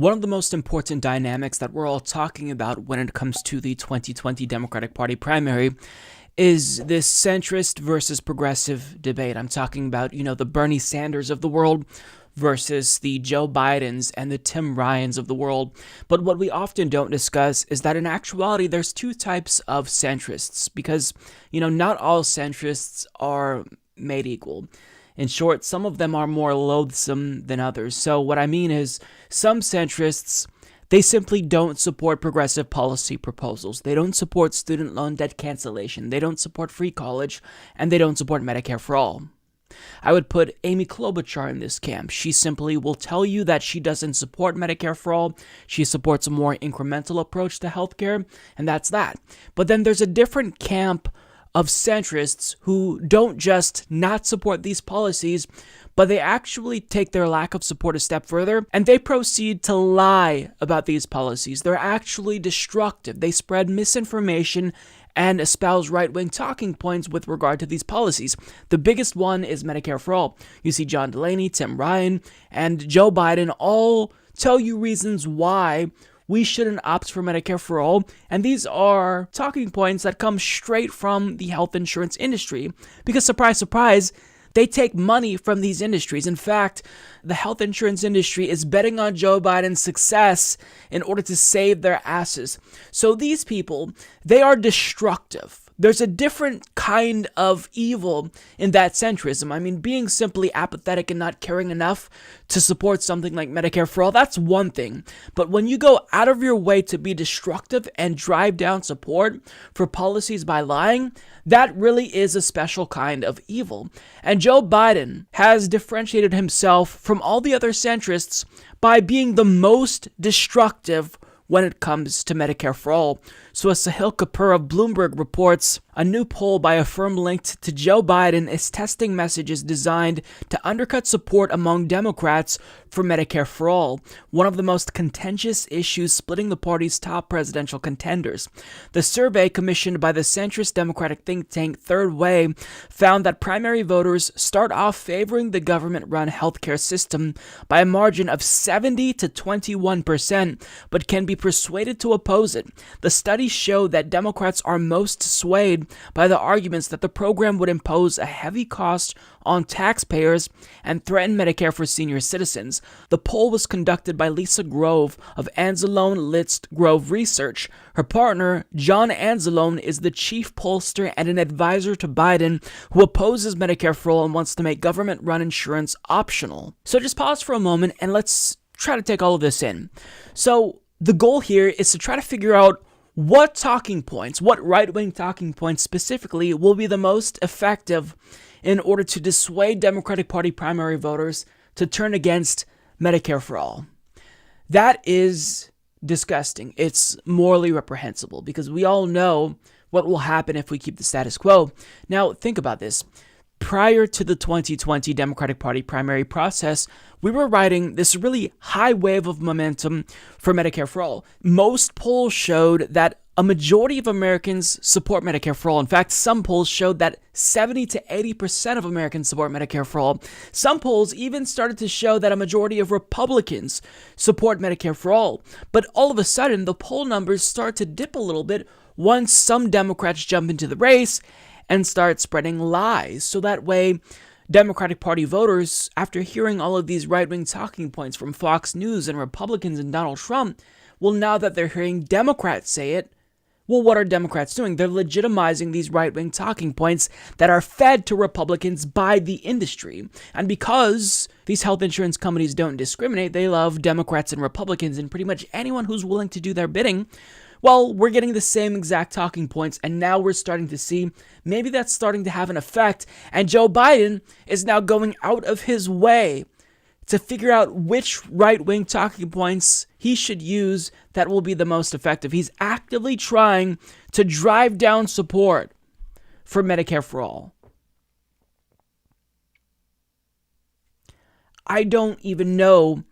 One of the most important dynamics that we're all talking about when it comes to the 2020 Democratic Party primary is this centrist versus progressive debate. I'm talking about, the Bernie Sanders of the world versus the Joe Bidens and the Tim Ryans of the world. But what we often don't discuss is that in actuality, there's two types of centrists because, not all centrists are made equal. In short, some of them are more loathsome than others. So what I mean is some centrists, they simply don't support progressive policy proposals. They don't support student loan debt cancellation. They don't support free college, and they don't support Medicare for all. I would put Amy Klobuchar in this camp. She simply will tell you that she doesn't support Medicare for all. She supports a more incremental approach to healthcare, and that's that. But then there's a different camp of centrists who don't just not support these policies, but they actually take their lack of support a step further, and they proceed to lie about these policies. They're actually destructive. They spread misinformation and espouse right-wing talking points with regard to these policies. The biggest one is Medicare for all. You see John Delaney, Tim Ryan, and Joe Biden all tell you reasons why we shouldn't opt for Medicare for all, and these are talking points that come straight from the health insurance industry, because surprise, surprise, they take money from these industries. In fact, the health insurance industry is betting on Joe Biden's success in order to save their asses. So these people, they are destructive. There's a different kind of evil in that centrism. I mean, being simply apathetic and not caring enough to support something like Medicare for all, that's one thing. But when you go out of your way to be destructive and drive down support for policies by lying, that really is a special kind of evil. And Joe Biden has differentiated himself from all the other centrists by being the most destructive when it comes to Medicare for all. So as Sahil Kapoor of Bloomberg reports, a new poll by a firm linked to Joe Biden is testing messages designed to undercut support among Democrats for Medicare for all, one of the most contentious issues splitting the party's top presidential contenders. The survey, commissioned by the centrist Democratic think tank Third Way, found that primary voters start off favoring the government-run healthcare system by a margin of 70 to 21%, but can be persuaded to oppose it. The study showed that Democrats are most swayed by the arguments that the program would impose a heavy cost on taxpayers and threaten Medicare for senior citizens. The poll was conducted by Lisa Grove of Anzalone Litz Grove Research. Her partner, John Anzalone, is the chief pollster and an advisor to Biden, who opposes Medicare for all and wants to make government-run insurance optional. So just pause for a moment and let's try to take all of this in. So the goal here is to try to figure out what talking points, what right-wing talking points specifically, will be the most effective in order to dissuade Democratic Party primary voters to turn against Medicare for all. That is disgusting. It's morally reprehensible because we all know what will happen if we keep the status quo. Now, think about this. Prior to the 2020 Democratic Party primary process, we were riding this really high wave of momentum for Medicare for all. Most polls showed that a majority of Americans support Medicare for all. In fact, some polls showed that 70 to 80% of Americans support Medicare for all. Some polls even started to show that a majority of Republicans support Medicare for all. But all of a sudden, the poll numbers start to dip a little bit once some Democrats jump into the race and start spreading lies. So that way, Democratic Party voters, after hearing all of these right-wing talking points from Fox News and Republicans and Donald Trump, well, now that they're hearing Democrats say it, well, what are Democrats doing? They're legitimizing these right-wing talking points that are fed to Republicans by the industry. And because these health insurance companies don't discriminate, they love Democrats and Republicans and pretty much anyone who's willing to do their bidding. Well, we're getting the same exact talking points, and now we're starting to see maybe that's starting to have an effect, and Joe Biden is now going out of his way to figure out which right-wing talking points he should use that will be the most effective. He's actively trying to drive down support for Medicare for all. I don't even know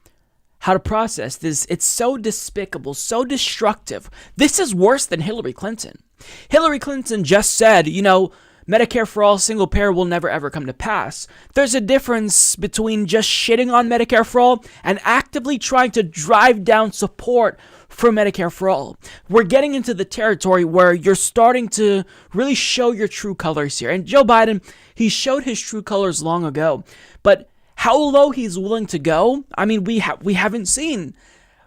how to process this. It's so despicable, so destructive. This is worse than Hillary Clinton. Hillary Clinton just said, Medicare for all single payer will never ever come to pass. There's a difference between just shitting on Medicare for all and actively trying to drive down support for Medicare for all. We're getting into the territory where you're starting to really show your true colors here. And Joe Biden, he showed his true colors long ago. But how low he's willing to go, I mean, we haven't seen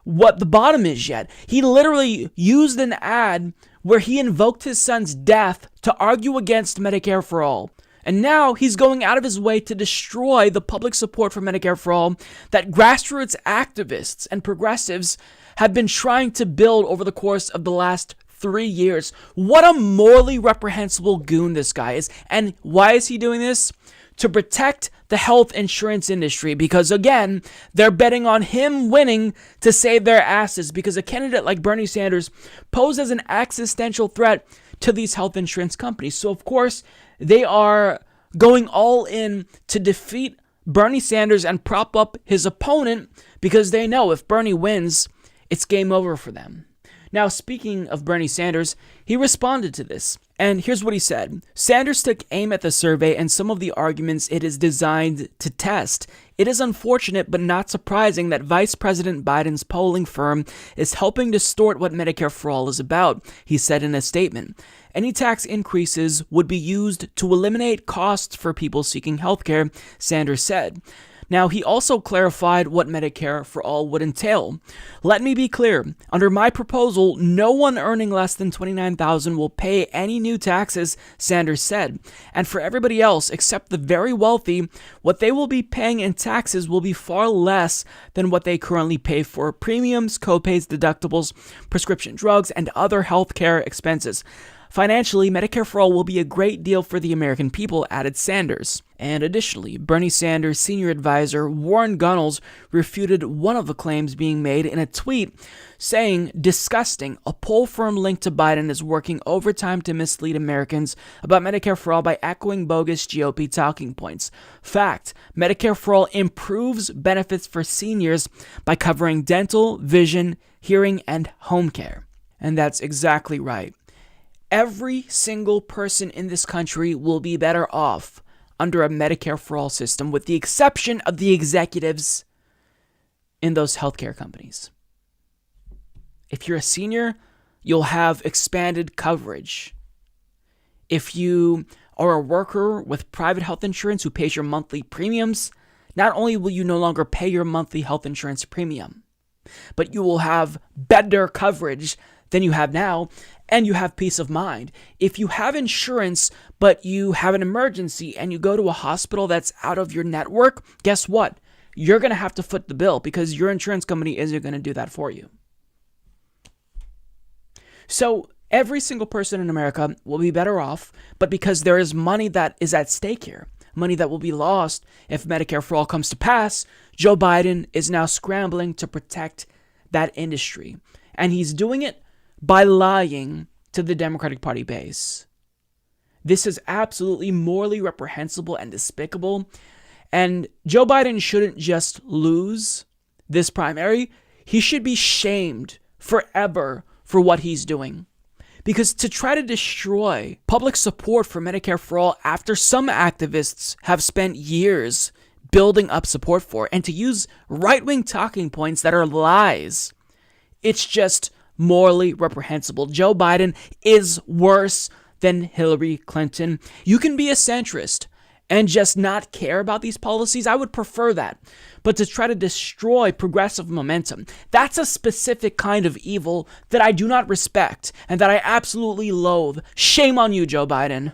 what the bottom is yet. He literally used an ad where he invoked his son's death to argue against Medicare for all. And now he's going out of his way to destroy the public support for Medicare for all that grassroots activists and progressives have been trying to build over the course of the last 3 years. What a morally reprehensible goon this guy is. And why is he doing this? To protect the health insurance industry, because again, they're betting on him winning to save their asses, because a candidate like Bernie Sanders poses an existential threat to these health insurance companies. So of course, they are going all in to defeat Bernie Sanders and prop up his opponent, because they know if Bernie wins, it's game over for them. Now, speaking of Bernie Sanders, he responded to this, and here's what he said. Sanders took aim at the survey and some of the arguments it is designed to test. It is unfortunate but not surprising that Vice President Biden's polling firm is helping distort what Medicare for all is about, he said in a statement. Any tax increases would be used to eliminate costs for people seeking health care, Sanders said. Now, he also clarified what Medicare for all would entail. Let me be clear. Under my proposal, no one earning less than $29,000 will pay any new taxes, Sanders said. And for everybody else, except the very wealthy, what they will be paying in taxes will be far less than what they currently pay for premiums, copays, deductibles, prescription drugs, and other healthcare expenses. Financially, Medicare for all will be a great deal for the American people, added Sanders. And additionally, Bernie Sanders' senior advisor, Warren Gunnels, refuted one of the claims being made in a tweet, saying, "Disgusting. A poll firm linked to Biden is working overtime to mislead Americans about Medicare for all by echoing bogus GOP talking points. Fact, Medicare for all improves benefits for seniors by covering dental, vision, hearing, and home care." And that's exactly right. Every single person in this country will be better off under a Medicare for all system, with the exception of the executives in those healthcare companies. If you're a senior, you'll have expanded coverage. If you are a worker with private health insurance who pays your monthly premiums, not only will you no longer pay your monthly health insurance premium, but you will have better coverage than you have now, and you have peace of mind. If you have insurance, but you have an emergency and you go to a hospital that's out of your network, guess what? You're going to have to foot the bill because your insurance company isn't going to do that for you. So every single person in America will be better off, but because there is money that is at stake here, money that will be lost if Medicare for all comes to pass, Joe Biden is now scrambling to protect that industry. And he's doing it by lying to the Democratic Party base. This is absolutely morally reprehensible and despicable. And Joe Biden shouldn't just lose this primary. He should be shamed forever for what he's doing. Because to try to destroy public support for Medicare for all after some activists have spent years building up support for, and to use right-wing talking points that are lies, it's just morally reprehensible. Joe Biden is worse than Hillary Clinton. You can be a centrist and just not care about these policies. I would prefer that. But to try to destroy progressive momentum, that's a specific kind of evil that I do not respect and that I absolutely loathe. Shame on you, Joe Biden.